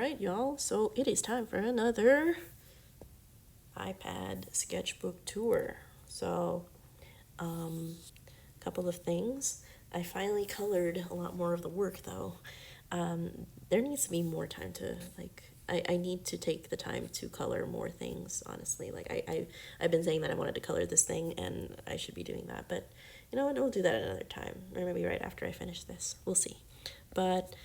Alright, y'all, so it is time for another iPad sketchbook tour. So, couple of things. I finally colored a lot more of the work though. There needs to be more time to, I need to take the time to color more things, honestly. I've been saying that I wanted to color this thing and I should be doing that, but you know what, we'll do that another time. Or maybe right after I finish this. We'll see. But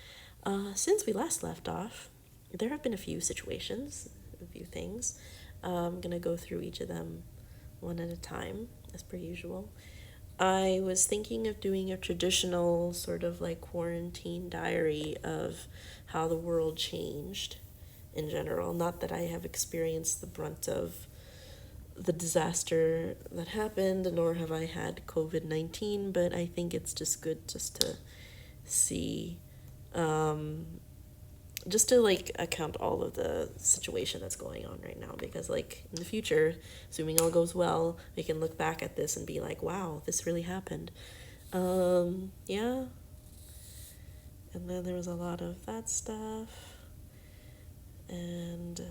since we last left off, there have been a few situations, a few things. I'm gonna go through each of them one at a time, as per usual. I was thinking of doing a traditional sort of like quarantine diary of how the world changed in general. Not that I have experienced the brunt of the disaster that happened, nor have I had COVID-19, but I think it's just good just to see just to like account all of the situation that's going on right now, because like in the future, assuming all goes well, we can look back at this and be like, wow, this really happened. Yeah. And then there was a lot of that stuff, and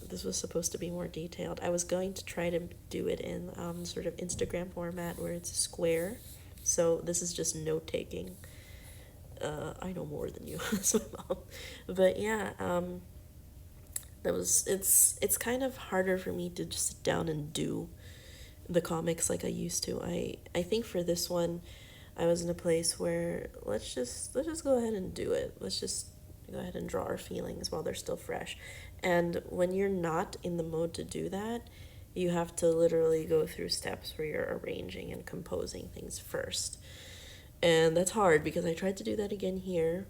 this was supposed to be more detailed. I was going to try to do it in sort of Instagram format where it's square, so this is just note taking. I know more than you, that's my mom. But yeah, it's kind of harder for me to just sit down and do the comics like I used to. I think for this one, I was in a place where let's just go ahead and do it. Let's just go ahead and draw our feelings while they're still fresh. And when you're not in the mode to do that, you have to literally go through steps where you're arranging and composing things first. And that's hard because I tried to do that again here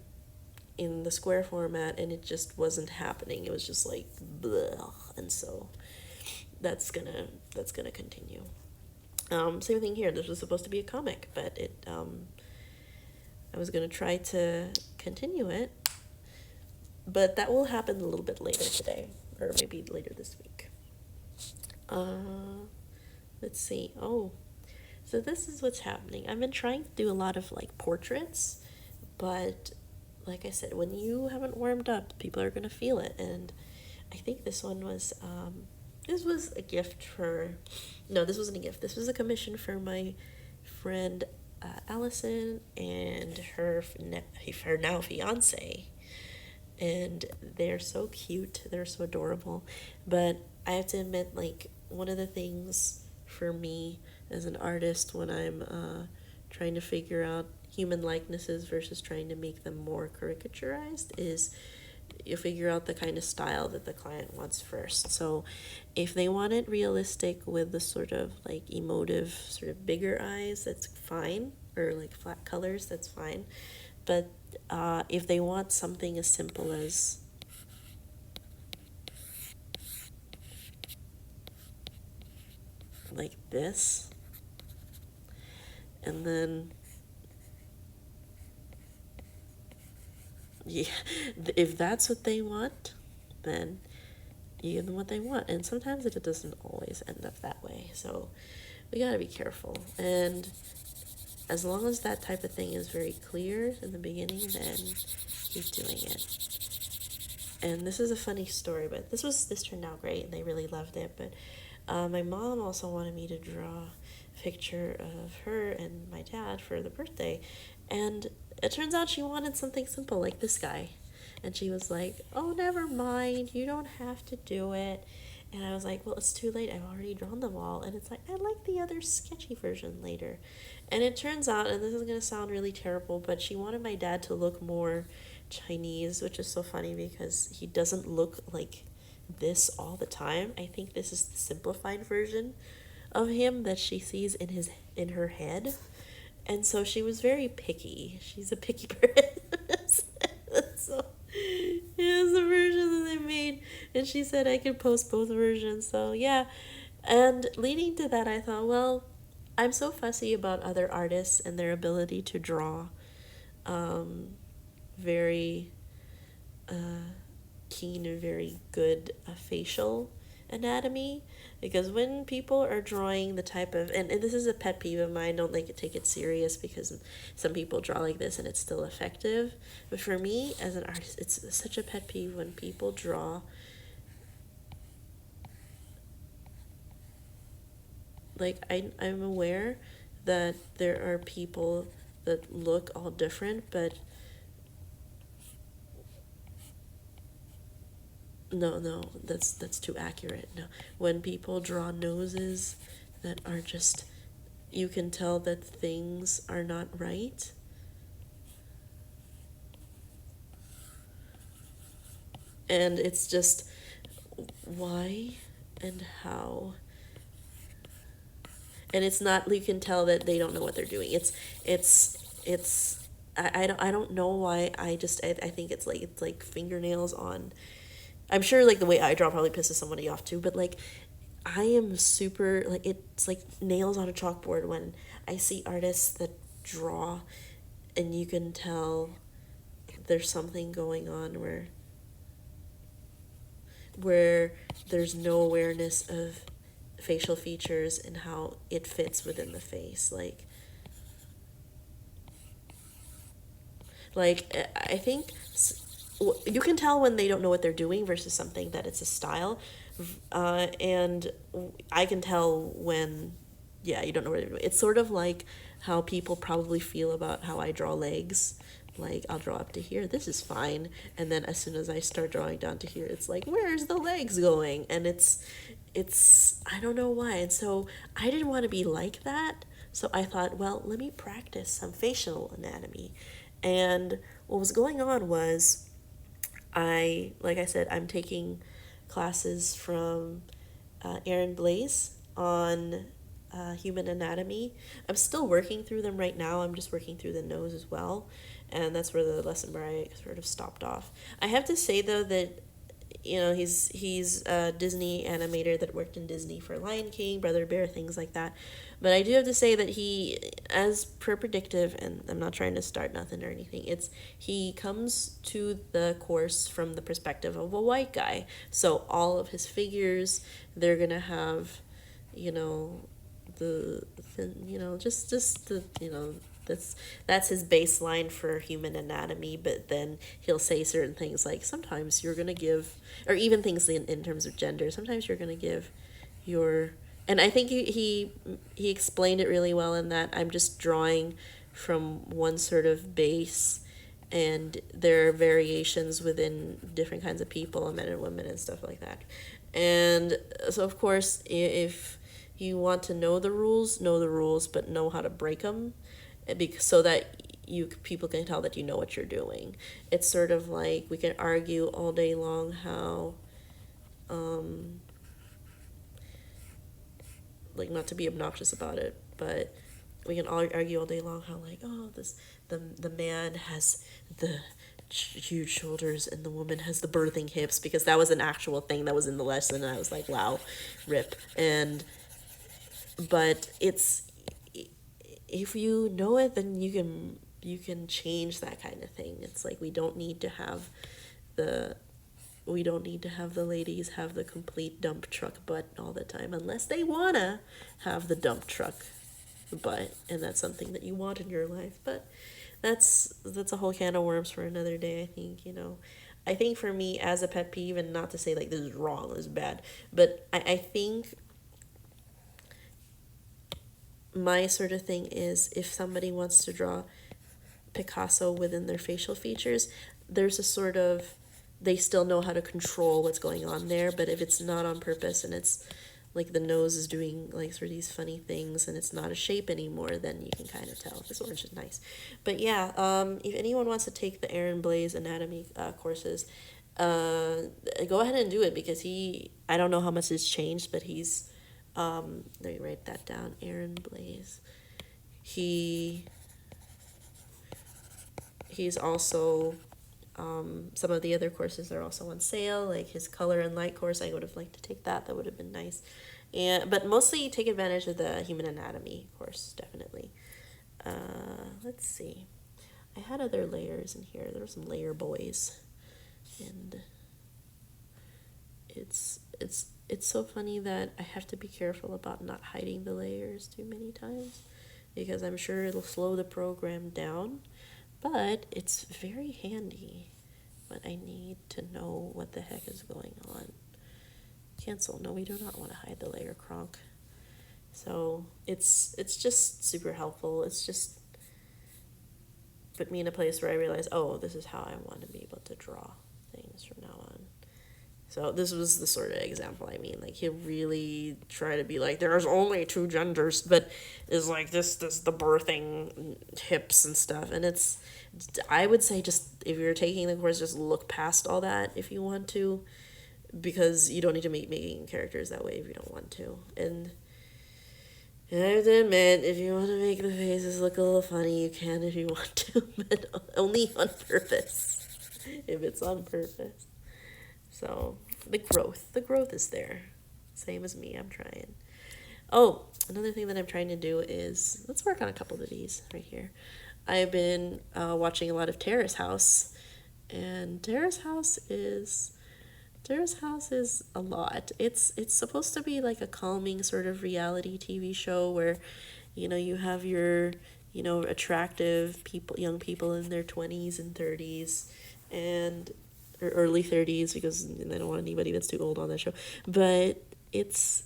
in the square format and it just wasn't happening. It was just like blah. And so that's gonna continue. Same thing here. This was supposed to be a comic, but I was gonna try to continue it, but that will happen a little bit later today, or maybe later this week. Let's see. Oh, so this is what's happening. I've been trying to do a lot of like portraits, but like I said, when you haven't warmed up, people are gonna feel it. And I think this one was this was a gift for, no, this wasn't a gift. This was a commission for my friend Allison and her now fiance, and they're so cute. They're so adorable. But I have to admit, like, one of the things for me as an artist when I'm trying to figure out human likenesses versus trying to make them more caricaturized is you figure out the kind of style that the client wants first. So if they want it realistic with the sort of like emotive, sort of bigger eyes, that's fine, or like flat colors, that's fine. But if they want something as simple as like this, and then yeah, if that's what they want, then you give them what they want. And sometimes it doesn't always end up that way, so we gotta be careful. And as long as that type of thing is very clear in the beginning, then keep doing it. And this is a funny story, but this turned out great and they really loved it. But my mom also wanted me to draw a picture of her and my dad for the birthday, and it turns out she wanted something simple like this guy. And she was like, oh, never mind, you don't have to do it. And I was like, well, it's too late, I've already drawn them all. And it's like, I like the other sketchy version later. And it turns out, and this is going to sound really terrible, but she wanted my dad to look more Chinese, which is so funny because he doesn't look like this all the time. I think this is the simplified version of him that she sees in her head. And so she was very picky. She's a picky person. So here's the version that they made, and she said I could post both versions. So yeah, and leading to that, I thought, well, I'm so fussy about other artists and their ability to draw very keen and very good facial anatomy, because when people are drawing the type of, and this is a pet peeve of mine, don't like take it serious because some people draw like this and it's still effective, but for me as an artist, it's such a pet peeve when people draw like I'm aware that there are people that look all different, but no, that's too accurate. No, when people draw noses that are just, you can tell that things are not right. And it's just why and how. And it's not, you can tell that they don't know what they're doing. It's I don't know why. I think it's like fingernails on, I'm sure like the way I draw probably pisses somebody off too, but like I am super like, it's like nails on a chalkboard when I see artists that draw and you can tell there's something going on where there's no awareness of facial features and how it fits within the face. I think you can tell when they don't know what they're doing versus something that it's a style, and I can tell when, yeah, you don't know what they're doing. It's sort of like how people probably feel about how I draw legs. Like I'll draw up to here, this is fine, and then as soon as I start drawing down to here, it's like, where's the legs going? And it's I don't know why. And so I didn't want to be like that. So I thought, well, let me practice some facial anatomy. And what was going on was like I said, I'm taking classes from Aaron Blaze on human anatomy. I'm still working through them right now. I'm just working through the nose as well. And that's where the lesson where I sort of stopped off. I have to say though that he's a Disney animator that worked in Disney for Lion King, Brother Bear, things like that. But I do have to say that he, as per predictive, and I'm not trying to start nothing or anything, he comes to the course from the perspective of a white guy. So all of his figures, they're gonna have, you know, just the, that's his baseline for human anatomy. But then he'll say certain things like, sometimes you're gonna give, or even things in terms of gender, sometimes you're gonna give your, and I think he explained it really well in that I'm just drawing from one sort of base, and there are variations within different kinds of people, men and women and stuff like that. And so of course, if you want to know the rules, but know how to break them, so that people can tell that you know what you're doing. It's sort of like we can argue all day long how, like, not to be obnoxious about it, but we can all argue all day long how, like, oh, the man has the huge shoulders and the woman has the birthing hips, because that was an actual thing that was in the lesson, and I was like, wow, rip. But it's, if you know it, then you can change that kind of thing. It's like we don't need to have the ladies have the complete dump truck butt all the time, unless they wanna have the dump truck butt, and that's something that you want in your life. But that's a whole can of worms for another day. I think for me, as a pet peeve, and not to say like this is wrong, this is bad, but I think my sort of thing is, if somebody wants to draw Picasso within their facial features, there's a sort of, they still know how to control what's going on there. But if it's not on purpose and it's like the nose is doing like sort of these funny things and it's not a shape anymore, then you can kind of tell. This orange is nice. But yeah, if anyone wants to take the Aaron Blaze anatomy courses, go ahead and do it, because I don't know how much has changed, but he's, let me write that down. Aaron Blaze. He's also, some of the other courses are also on sale, like his color and light course. I would have liked to take that. That would have been nice. But mostly take advantage of the human anatomy course, definitely. Let's see. I had other layers in here. There were some layer boys, and it's it's so funny that I have to be careful about not hiding the layers too many times because I'm sure it'll slow the program down, but it's very handy when I need to know what the heck is going on. Cancel. No, we do not want to hide the layer cronk. So it's just super helpful. It's just put me in a place where I realize, oh, this is how I want to be able to draw things from now on. So this was the sort of example I mean. Like, he really try to be like, there's only two genders, but is like this the birthing hips and stuff. And it's, I would say, just if you're taking the course, just look past all that if you want to, because you don't need to making characters that way if you don't want to. And I have to admit, if you want to make the faces look a little funny, you can if you want to, but only on purpose. If it's on purpose. So, the growth is there. Same as me, I'm trying. Oh, another thing that I'm trying to do is, let's work on a couple of these right here. I've been watching a lot of Terrace House, and Terrace House is a lot. It's supposed to be like a calming sort of reality TV show where, you have your, attractive people, young people in their 20s and 30s, and or early 30s, because I don't want anybody that's too old on that show. But it's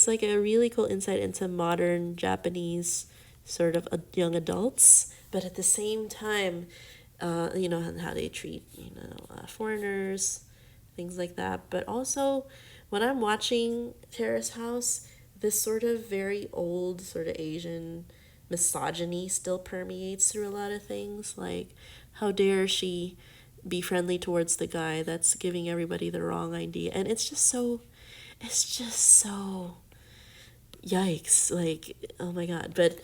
like a really cool insight into modern Japanese sort of young adults, but at the same time, and how they treat foreigners, things like that. But also, when I'm watching Terrace House, this sort of very old sort of Asian misogyny still permeates through a lot of things. Like, how dare she be friendly towards the guy that's giving everybody the wrong idea. And it's just so yikes. Like, oh my God. But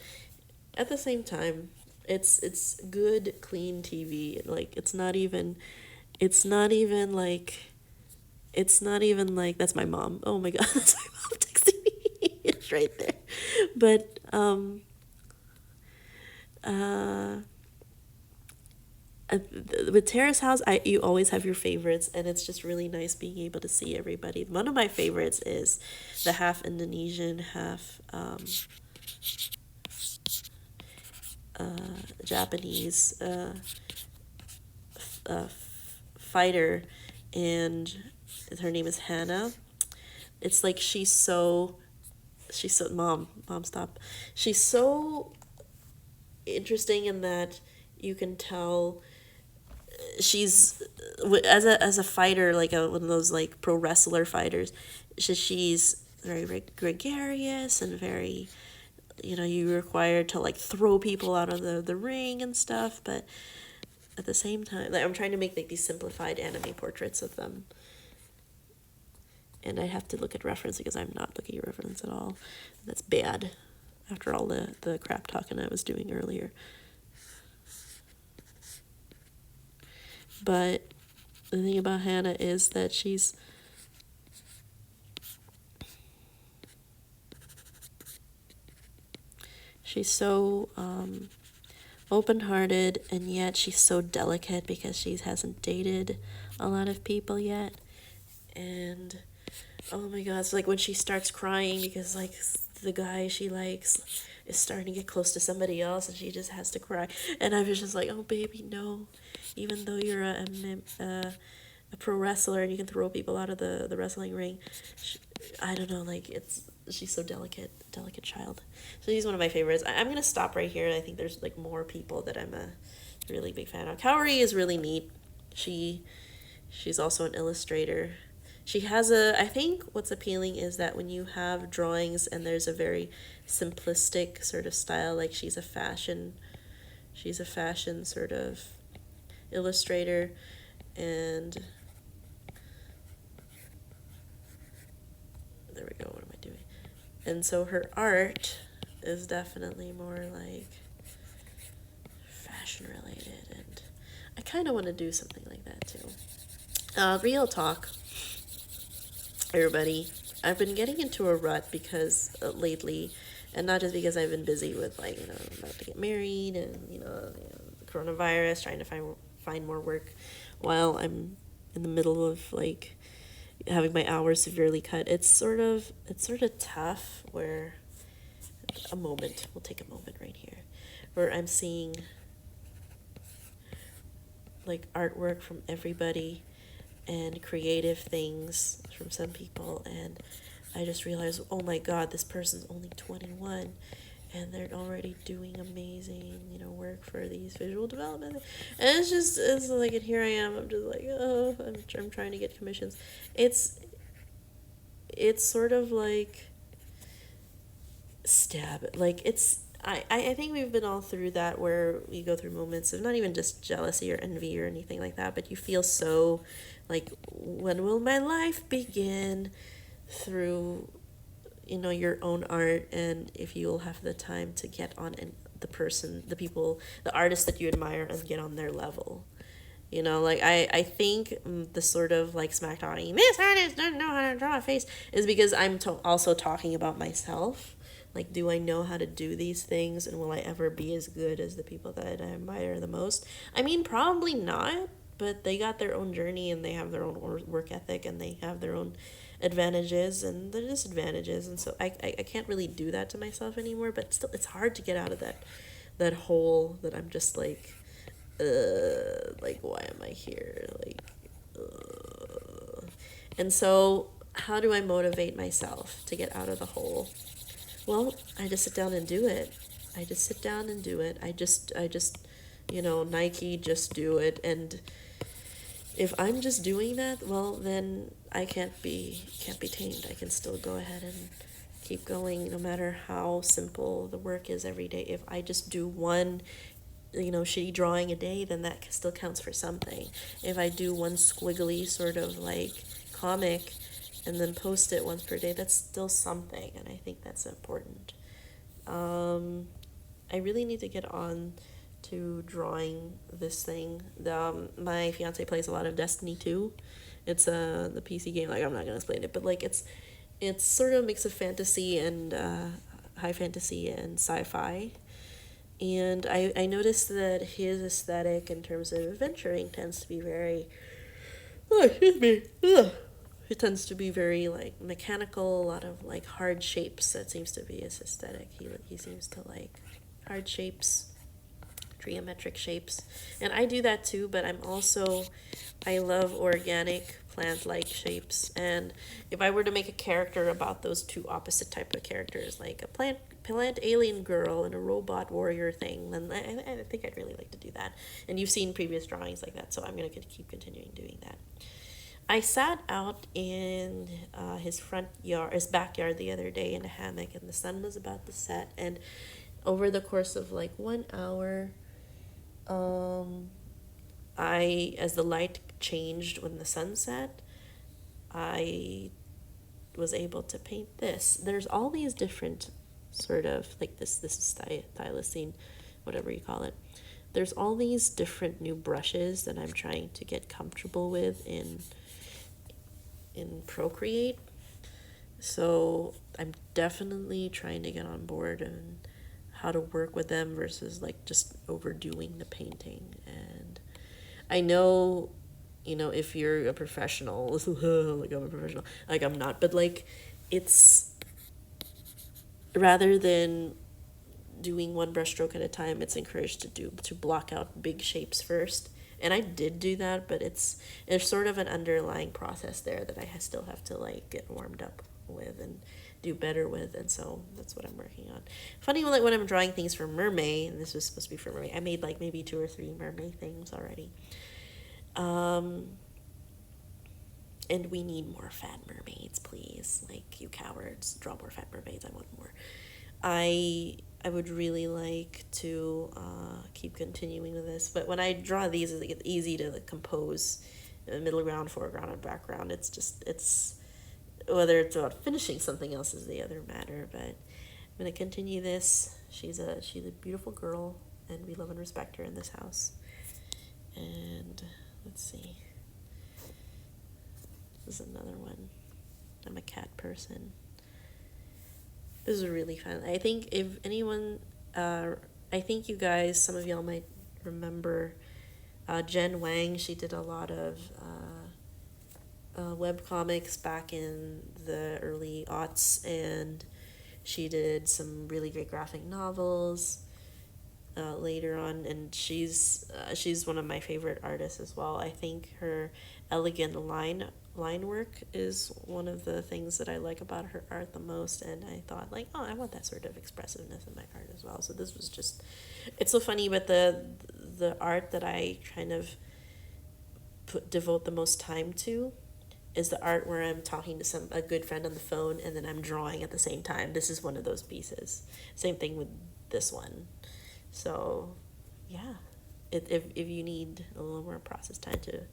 at the same time, it's good, clean TV. Like, it's not even like, that's my mom. Oh my God, that's my mom texting me. It's right there. But with Terrace House, you always have your favorites, and it's just really nice being able to see everybody. One of my favorites is the half Indonesian, half Japanese fighter, and her name is Hana. It's like she's so mom stop. She's so interesting in that you can tell she's as a fighter, like one of those like pro wrestler fighters. She's very gregarious and very, you're required to like throw people out of the ring and stuff. But at the same time, like, I'm trying to make like these simplified anime portraits of them, and I have to look at reference because I'm not looking at reference at all. That's bad after all the crap talking I was doing earlier. But the thing about Hana is that she's so open-hearted, and yet she's so delicate because she hasn't dated a lot of people yet. And oh my God, it's like when she starts crying because like the guy she likes is starting to get close to somebody else, and she just has to cry. And I was just like, oh baby, no. Even though you're a pro wrestler and you can throw people out of the wrestling ring, I don't know, like, she's so delicate child. So she's one of my favorites. I'm gonna stop right here. I think there's like more people that I'm a really big fan of. Kaori is really neat. She's also an illustrator. She has I think what's appealing is that when you have drawings and there's a very simplistic sort of style, like she's a fashion sort of illustrator, and there we go, what am I doing? And so her art is definitely more like fashion related, and I kind of want to do something like that too. Real talk, everybody, I've been getting into a rut because lately, and not just because I've been busy with like, I'm about to get married and coronavirus, trying to find more work while I'm in the middle of like having my hours severely cut. It's sort of tough where we'll take a moment right here, where I'm seeing like artwork from everybody and creative things from some people, and I just realized, oh my god, this person's only 21 and they're already doing amazing, work for these visual development. And it's like, and here I am, I'm just like, oh, I'm trying to get commissions. It's sort of like I think we've been all through that, where we go through moments of not even just jealousy or envy or anything like that, but you feel so like, when will my life begin, through your own art, and if you'll have the time to get on the people, the artists that you admire, and get on their level. Like, I think, the sort of like smack talking, this artist doesn't know how to draw a face, is because I'm also talking about myself. Like, do I know how to do these things, and will I ever be as good as the people that I admire the most? I mean, probably not, but they got their own journey, and they have their own work ethic, and they have their own advantages and the disadvantages, and so I can't really do that to myself anymore. But still, it's hard to get out of that hole that I'm just like, why am I here? Like, and so, how do I motivate myself to get out of the hole? Well, I just sit down and do it. I just sit down and do it. Nike, just do it. And if I'm just doing that, well, then I can't be tamed. I can still go ahead and keep going, no matter how simple the work is every day. If I just do one shitty drawing a day, then that still counts for something. If I do one squiggly sort of like comic and then post it once per day, that's still something, and I think that's important. I really need to get on to drawing this thing. My fiance plays a lot of Destiny 2. It's the PC game. Like, I'm not gonna explain it, but like, it's sort of a mix of fantasy and high fantasy and sci-fi. And I noticed that his aesthetic in terms of adventuring tends to be very, oh, excuse me, ugh. It tends to be very like mechanical, a lot of like hard shapes. That seems to be his aesthetic. He seems to like hard shapes, geometric shapes, and I do that too. But I love organic plant-like shapes. And if I were to make a character about those two opposite type of characters, like a plant alien girl and a robot warrior thing, then I think I'd really like to do that. And you've seen previous drawings like that, so I'm gonna keep continuing doing that. I sat out in his backyard the other day in a hammock, and the sun was about to set. And over the course of like 1 hour, as the light changed when the sun set, I was able to paint this. There's all these different sort of like this is thylacine, whatever you call it. There's all these different new brushes that I'm trying to get comfortable with in Procreate. So I'm definitely trying to get on board and how to work with them versus like just overdoing the painting. And I know, if you're a professional, like I'm a professional, like I'm not, but like, it's rather than doing one brushstroke at a time, it's encouraged to block out big shapes first. And I did do that, but there's sort of an underlying process there that I still have to like get warmed up with and do better with, and so that's what I'm working on. Funny, like when I'm drawing things for MerMay, and this was supposed to be for MerMay, I made like maybe 2 or 3 MerMay things already. And we need more fat mermaids, please. Like, you cowards, draw more fat mermaids. I want more. I would really like to keep continuing with this, but when I draw these, it's easy to like, compose middle ground, foreground, and background. It's whether it's about finishing something else is the other matter. But I'm gonna continue this. She's a beautiful girl, and we love and respect her in this house. And let's see. This is another one. I'm a cat person. This is really fun. I think if anyone, I think you guys, some of y'all might remember Jen Wang. She did a lot of web comics back in the early aughts, and she did some really great graphic novels later on, and she's one of my favorite artists as well. I think her elegant line work is one of the things that I like about her art the most, and I thought like, oh, I want that sort of expressiveness in my art as well. So this was just, it's so funny, but the art that I kind of devote the most time to is the art where I'm talking to a good friend on the phone and then I'm drawing at the same time. This is one of those pieces. Same thing with this one. So, yeah, if you need a little more process time to,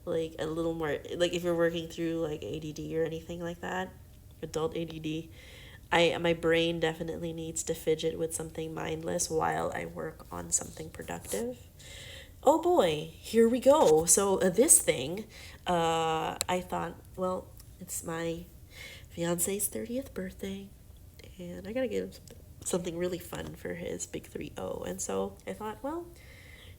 like, a little more, like, if you're working through, like, ADD or anything like that, adult ADD, my brain definitely needs to fidget with something mindless while I work on something productive. Oh boy, here we go. So this thing, I thought, well, it's my fiance's 30th birthday, and I gotta give him something really fun for his big 3-0. And so I thought, well,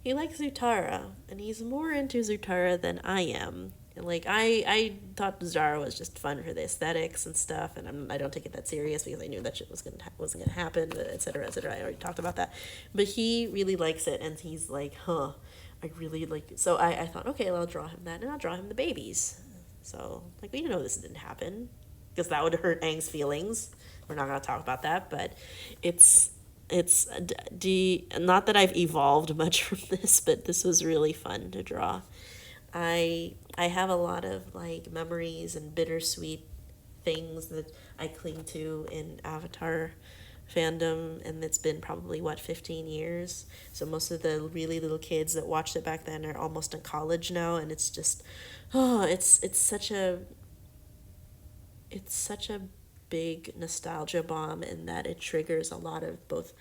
he likes Zutara, and he's more into Zutara than I am. And like I thought Zutara was just fun for the aesthetics and stuff, and I don't take it that serious because I knew that shit wasn't gonna happen, etc. etc. I already talked about that, but he really likes it, and he's like, huh, I really like it. So I thought, okay, well, I'll draw him that, and I'll draw him the babies. So like, well, this didn't happen because that would hurt Aang's feelings. We're not gonna talk about that, but it's not that I've evolved much from this, but this was really fun to draw. I have a lot of like memories and bittersweet things that I cling to in Avatar fandom, and it's been probably 15 years. So most of the really little kids that watched it back then are almost in college now, and it's just, oh, it's such a big nostalgia bomb in that it triggers a lot of both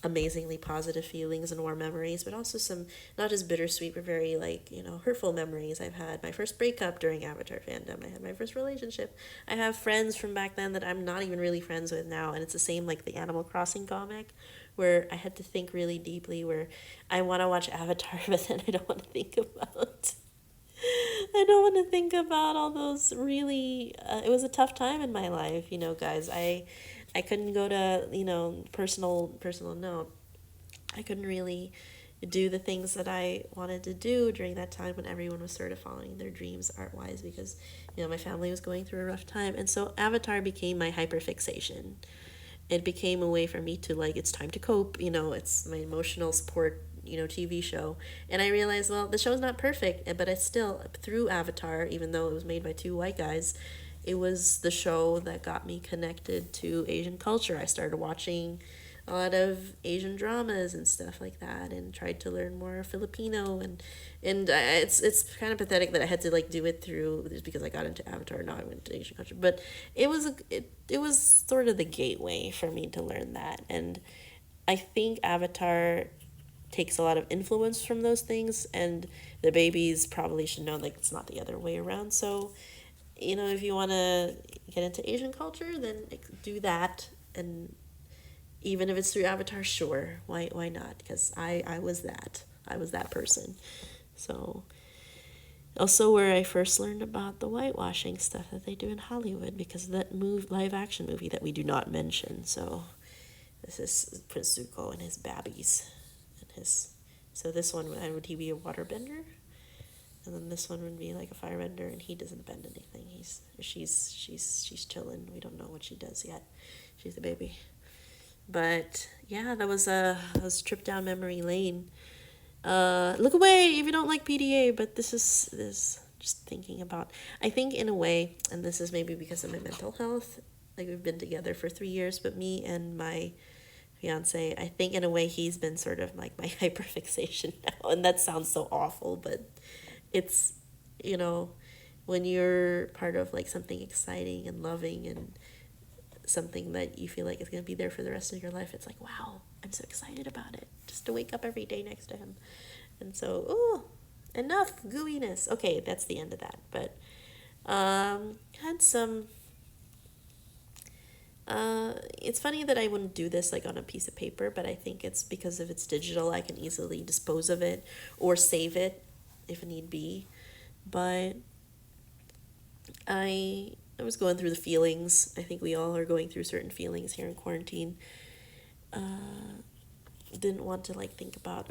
amazingly positive feelings and warm memories, but also some not just bittersweet but very like, hurtful memories. I've had my first breakup during Avatar fandom. I had my first relationship. I have friends from back then that I'm not even really friends with now, and it's the same like the Animal Crossing comic where I had to think really deeply, where I want to watch Avatar but then I don't want to think about all those really it was a tough time in my life, guys. I couldn't go to, personal note. I couldn't really do the things that I wanted to do during that time when everyone was sort of following their dreams art-wise because, my family was going through a rough time. And so Avatar became my hyperfixation. It became a way for me to, like, it's time to cope, it's my emotional support, TV show. And I realized, well, the show's not perfect, but it's still, through Avatar, even though it was made by two white guys, it was the show that got me connected to Asian culture. I started watching a lot of Asian dramas and stuff like that, and tried to learn more Filipino, and it's kind of pathetic that I had to like do it through just because I got into Avatar. Now I went to Asian culture, but it was sort of the gateway for me to learn that, and I think Avatar takes a lot of influence from those things, and the babies probably should know like it's not the other way around. So, if you want to get into Asian culture, then do that, and even if it's through Avatar, sure, why not? Because I was that person. So also where I first learned about the whitewashing stuff that they do in Hollywood, because of that live action movie that we do not mention. So this is Prince Zuko and his babbies and his. So this one, would he be a waterbender? And then this one would be like a firebender, and he doesn't bend anything. She's chilling. We don't know what she does yet. She's a baby. But yeah, that was a trip down memory lane. Look away if you don't like PDA, but this is just thinking about. I think in a way, and this is maybe because of my mental health. Like we've been together for 3 years, but me and my fiance, I think in a way he's been sort of like my hyperfixation now, and that sounds so awful, but it's, when you're part of like something exciting and loving and something that you feel like is going to be there for the rest of your life, it's like, wow, I'm so excited about it just to wake up every day next to him. And so, enough gooiness. Okay, that's the end of that. But had some it's funny that I wouldn't do this like on a piece of paper, but I think it's because if it's digital I can easily dispose of it or save it if need be. But I was going through the feelings. I think we all are going through certain feelings here in quarantine. Didn't want to like think about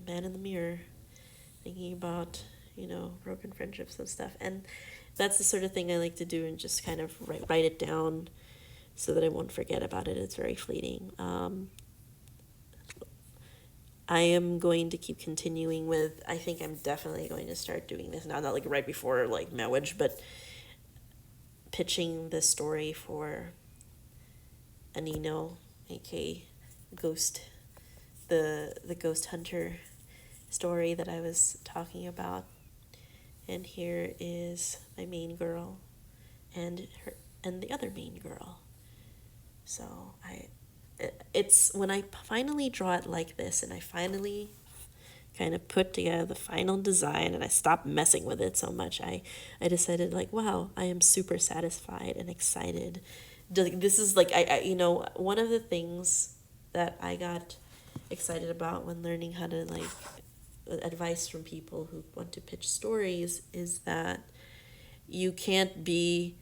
man in the mirror, thinking about broken friendships and stuff, and that's the sort of thing I like to do and just kind of write it down so that I won't forget about it. It's very fleeting. I am going to keep continuing with, I think I'm definitely going to start doing this now, not like right before like marriage, but pitching the story for Anino, aka Ghost, the ghost hunter story that I was talking about. And here is my main girl and the other main girl. So it's when I finally draw it like this and I finally kind of put together the final design and I stopped messing with it so much, I decided like, wow, I am super satisfied and excited. This is like, one of the things that I got excited about when learning how to like advice from people who want to pitch stories is that you can't be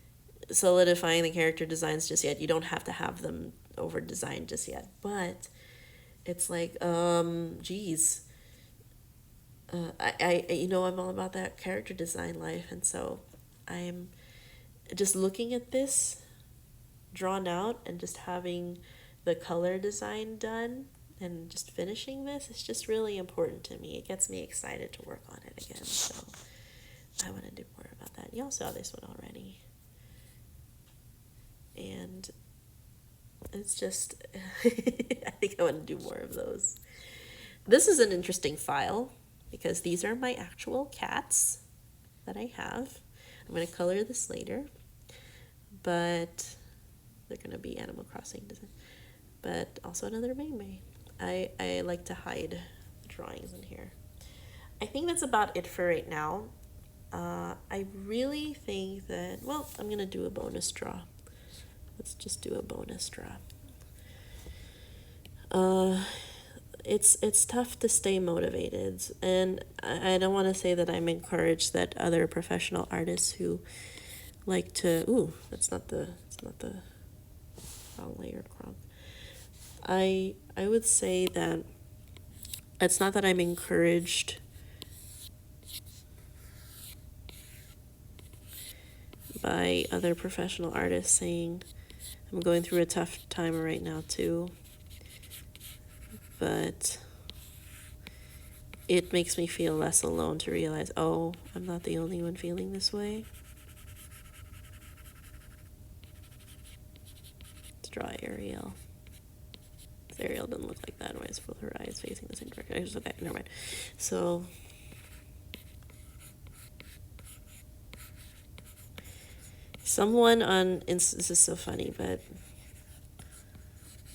solidifying the character designs just yet. You don't have to have them over designed just yet, but it's like geez, I'm all about that character design life, and so I'm just looking at this drawn out and just having the color design done and just finishing this is just really important to me. It gets me excited to work on it again, so I want to do more about that. Y'all saw this one already, and it's just I think I want to do more of those. This is an interesting file because these are my actual cats that I have. I'm going to color this later, but they're going to be Animal Crossing design. But also another MerMay. I like to hide drawings in here. I think that's about it for right now. I really think that, well, I'm going to do a bonus draw. Let's just do a bonus draw. It's tough to stay motivated, and I don't want to say that I'm encouraged that other professional artists who like to it's not the wrong layer crop. I would say that it's not that I'm encouraged by other professional artists saying I'm going through a tough time right now too, but it makes me feel less alone to realize, oh, I'm not the only one feeling this way. Let's draw Ariel. Ariel doesn't look like that. Why is both her eyes facing the same direction? Okay, never mind. So someone on this is so funny, but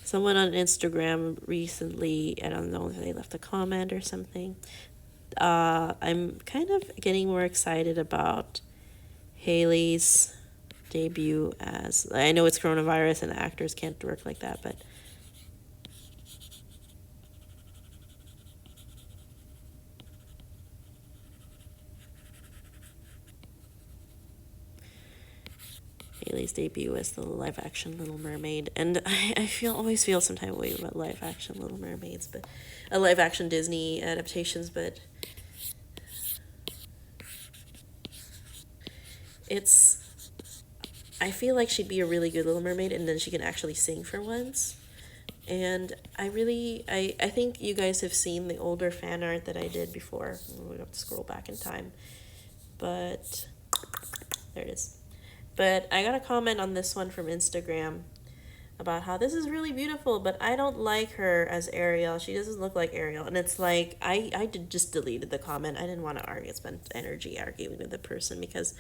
someone on Instagram recently, I don't know if they left a comment or something. I'm kind of getting more excited about Haley's debut as, I know it's coronavirus and actors can't work like that, but Haley's debut as the live-action Little Mermaid, and I always feel some type of way about live-action Little Mermaids, but live-action Disney adaptations, but I feel like she'd be a really good Little Mermaid, and then she can actually sing for once. And I think you guys have seen the older fan art that I did before. We have to scroll back in time, but there it is. But I got a comment on this one from Instagram about how this is really beautiful, but I don't like her as Ariel. She doesn't look like Ariel. And it's like, I just deleted the comment. I didn't want to spend energy arguing with the person, because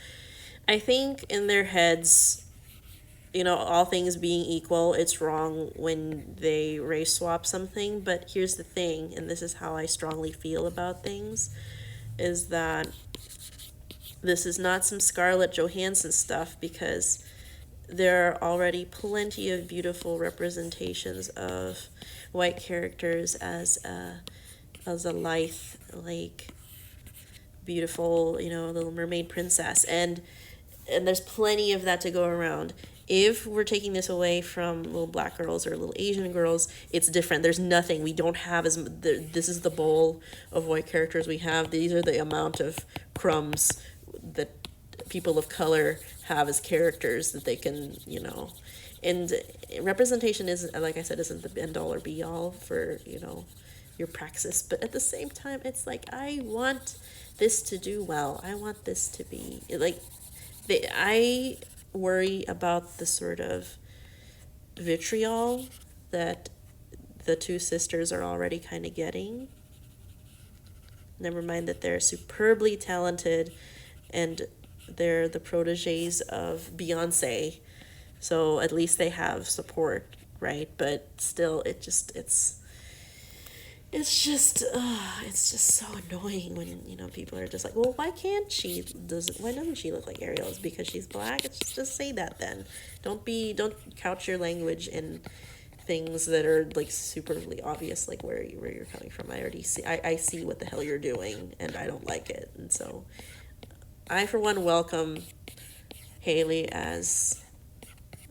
I think in their heads, all things being equal, it's wrong when they race swap something. But here's the thing, and this is how I strongly feel about things, is that this is not some Scarlett Johansson stuff, because there are already plenty of beautiful representations of white characters as a lithe, like, beautiful, Little Mermaid princess. And and there's plenty of that to go around. If we're taking this away from little black girls or little Asian girls, it's different. There's nothing. We don't have this is the bowl of white characters we have. These are the amount of crumbs that people of color have as characters that they can, and representation isn't, like I said, isn't the end all or be all for, your praxis. But at the same time, it's like, I want this to do well. I want this to be like, I worry about the sort of vitriol that the two sisters are already kind of getting. Never mind that they're superbly talented and they're the proteges of Beyonce, so at least they have support, right? But still, it's just so annoying when people are just like, well, why doesn't she look like Ariel? It's because she's black. It's just say that then. Don't couch your language in things that are like superly obvious, like where you're coming from. I see what the hell you're doing, and I don't like it. And so I, for one, welcome Haley as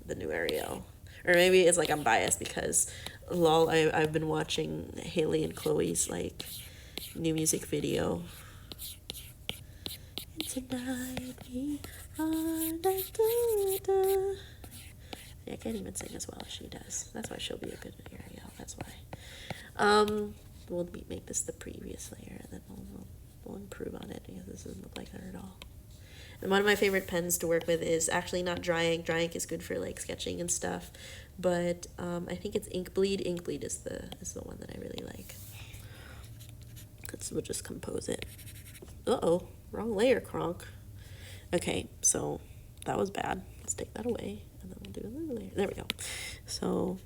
the new Ariel. Or maybe it's like I'm biased because, lol, I've been watching Haley and Chloe's, like, new music video. Tonight we are like da. Yeah, I can't even sing as well as she does. That's why she'll be a good Ariel. That's why. We'll make this the previous layer, and then we'll improve on it because this doesn't look like her at all. And one of my favorite pens to work with is actually not dry ink. Dry ink is good for like sketching and stuff, but I think it's Ink Bleed. Ink Bleed is the one that I really like. We'll just compose it. Uh-oh, wrong layer, Kronk. Okay, so that was bad. Let's take that away, and then we'll do another layer. There we go. So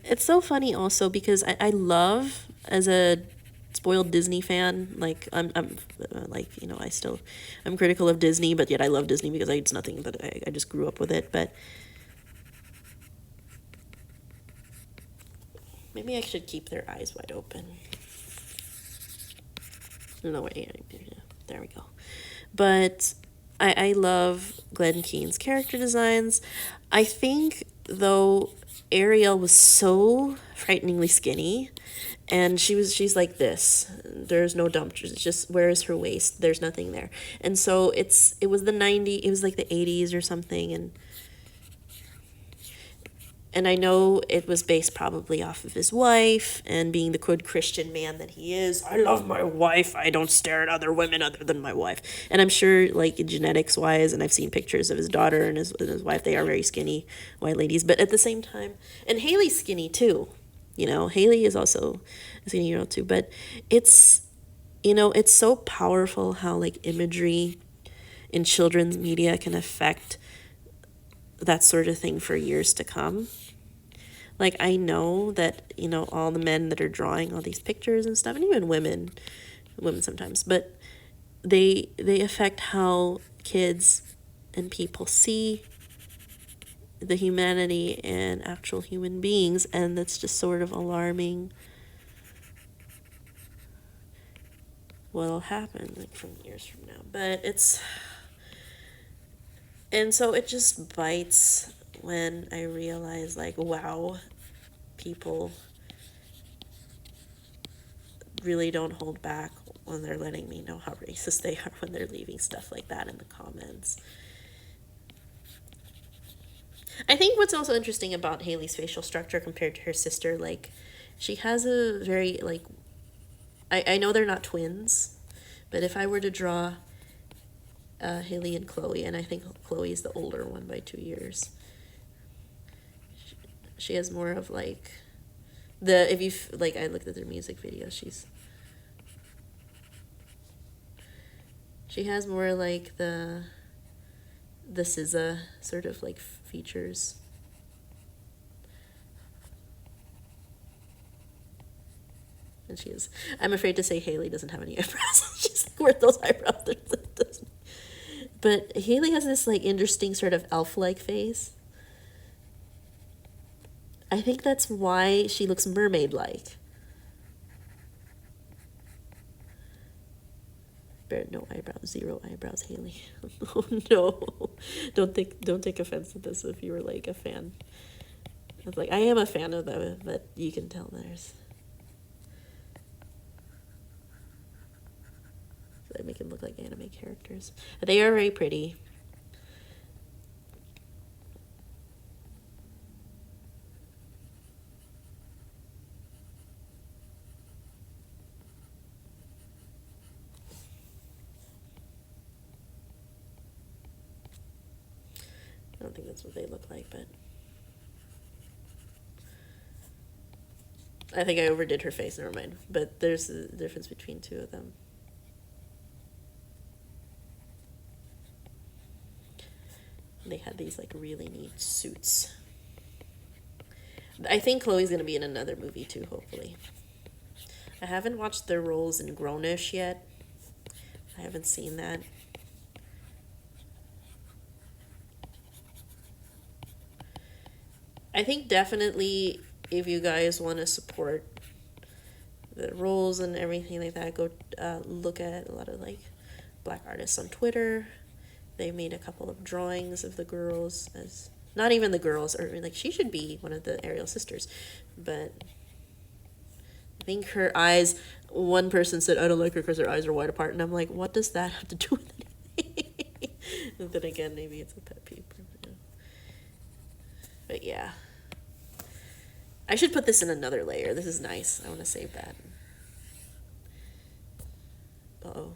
it's so funny also because I love, as a spoiled Disney fan, like I'm like, I'm critical of Disney, but yet I love Disney because it's nothing but I just grew up with it. But maybe I should keep their eyes wide open. No way, there we go. But I love Glenn Keane's character designs. I think, though, Ariel was so frighteningly skinny, and she's like this. There's no dump. It's just, where is her waist? There's nothing there. And so it was the 90s, it was like the 80s or something, and I know it was based probably off of his wife, and being the good Christian man that he is, I love my wife, I don't stare at other women other than my wife. And I'm sure, like, genetics-wise, and I've seen pictures of his daughter and his wife, they are very skinny white ladies. But at the same time, and Haley's skinny too, Haley is also a skinny girl too. But it's, it's so powerful how, like, imagery in children's media can affect that sort of thing for years to come. Like, I know that, all the men that are drawing all these pictures and stuff, and even women sometimes, but they affect how kids and people see the humanity in actual human beings, and that's just sort of alarming what'll happen, like, from years from now. But and so it just bites when I realize, like, wow, people really don't hold back when they're letting me know how racist they are when they're leaving stuff like that in the comments. I think what's also interesting about Haley's facial structure compared to her sister, like, she has a very, like, I know they're not twins, but if I were to draw Haley and Chloe, and I think Chloe's the older one by 2 years, she has more of, like, if you, like, I looked at their music video, she has more, like, the SZA sort of, like, features. And I'm afraid to say Haley doesn't have any eyebrows. She's like, where those eyebrows? But Haley has this, like, interesting sort of elf-like face. I think that's why she looks mermaid-like. No eyebrows, zero eyebrows, Haley. Oh no. Don't take offense to this if you were like a fan. It's like I am a fan of them, but you can tell there's they make them look like anime characters. They are very pretty. I don't think that's what they look like, but I think I overdid her face, never mind. But there's a difference between two of them. They had these like really neat suits. I think Chloe's gonna be in another movie too, hopefully. I haven't watched their roles in Grownish yet. I haven't seen that. I think definitely if you guys want to support the roles and everything like that, go look at a lot of like black artists on Twitter. They made a couple of drawings of the girls as not even the girls, or like she should be one of the Ariel sisters, but I think her eyes. One person said, "I don't like her because her eyes are wide apart," and I'm like, "What does that have to do with anything?" And then again, maybe it's a pet peeve. But yeah. I should put this in another layer. This is nice. I want to save that. Uh-oh.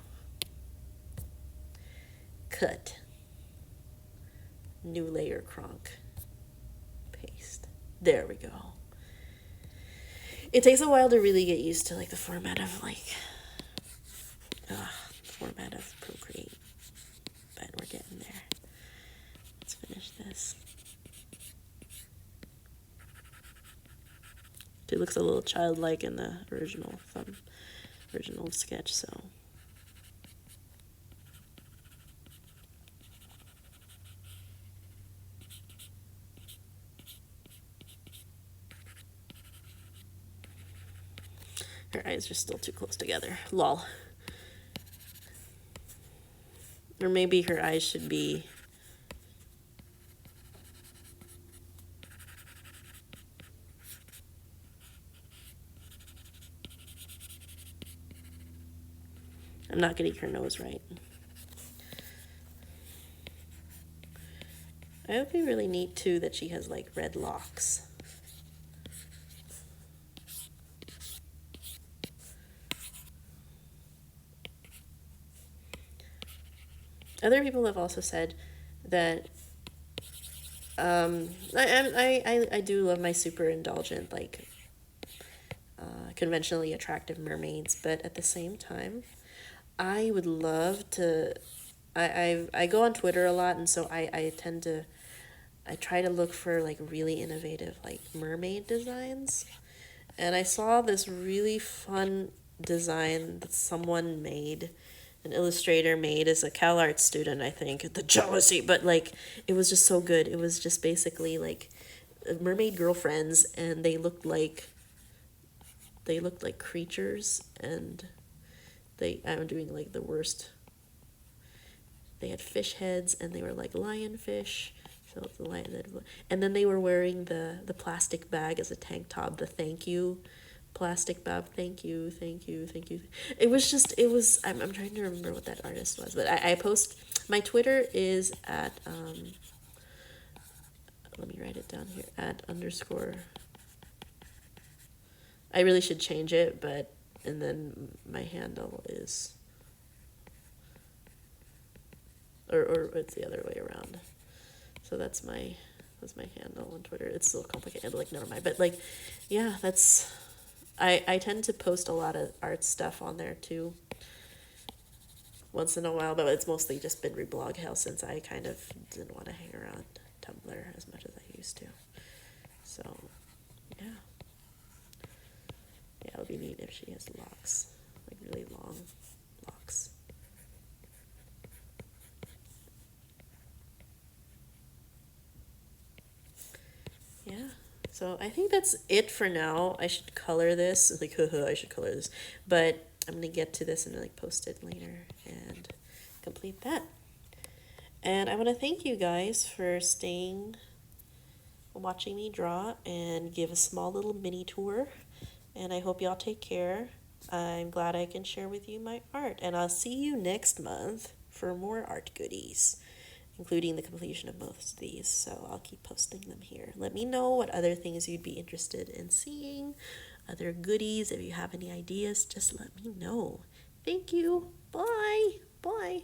Cut. New layer Kronk. Paste. There we go. It takes a while to really get used to like the format of like format of Procreate. But we're getting there. Let's finish this. It looks a little childlike in the original sketch, so. Her eyes are still too close together. Lol. Or maybe her eyes should be I'm not getting her nose right. It would be really neat too that she has like red locks. Other people have also said that I do love my super indulgent like conventionally attractive mermaids, but at the same time, I would love to. I go on Twitter a lot, and so I tend to. I try to look for like really innovative like mermaid designs, and I saw this really fun design that someone made, an illustrator made as a CalArts student, I think. The jealousy, but like it was just so good. It was just basically like mermaid girlfriends, and they looked like creatures, and I'm doing like the worst. They had fish heads, and they were like lionfish. So it's the lion, and then they were wearing the plastic bag as a tank top. The thank you plastic bag. Thank you, thank you, thank you. It was. I'm trying to remember what that artist was, but I post. My Twitter is at let me write it down here, at _. I really should change it, but and then my handle is or it's the other way around. So that's my handle on Twitter. It's a little complicated, like never mind. But like, yeah, that's I tend to post a lot of art stuff on there too. Once in a while, but it's mostly just been reblog hell since I kind of didn't want to hang around Tumblr as much as I used to. So, yeah. Yeah, it would be neat if she has locks, like really long locks. Yeah. So I think that's it for now. I should color this. Like, I should color this. But I'm going to get to this and like post it later and complete that. And I want to thank you guys for staying, watching me draw, and give a small little mini tour. And I hope y'all take care. I'm glad I can share with you my art. And I'll see you next month for more art goodies, including the completion of most of these. So I'll keep posting them here. Let me know what other things you'd be interested in seeing, other goodies. If you have any ideas, just let me know. Thank you. Bye. Bye.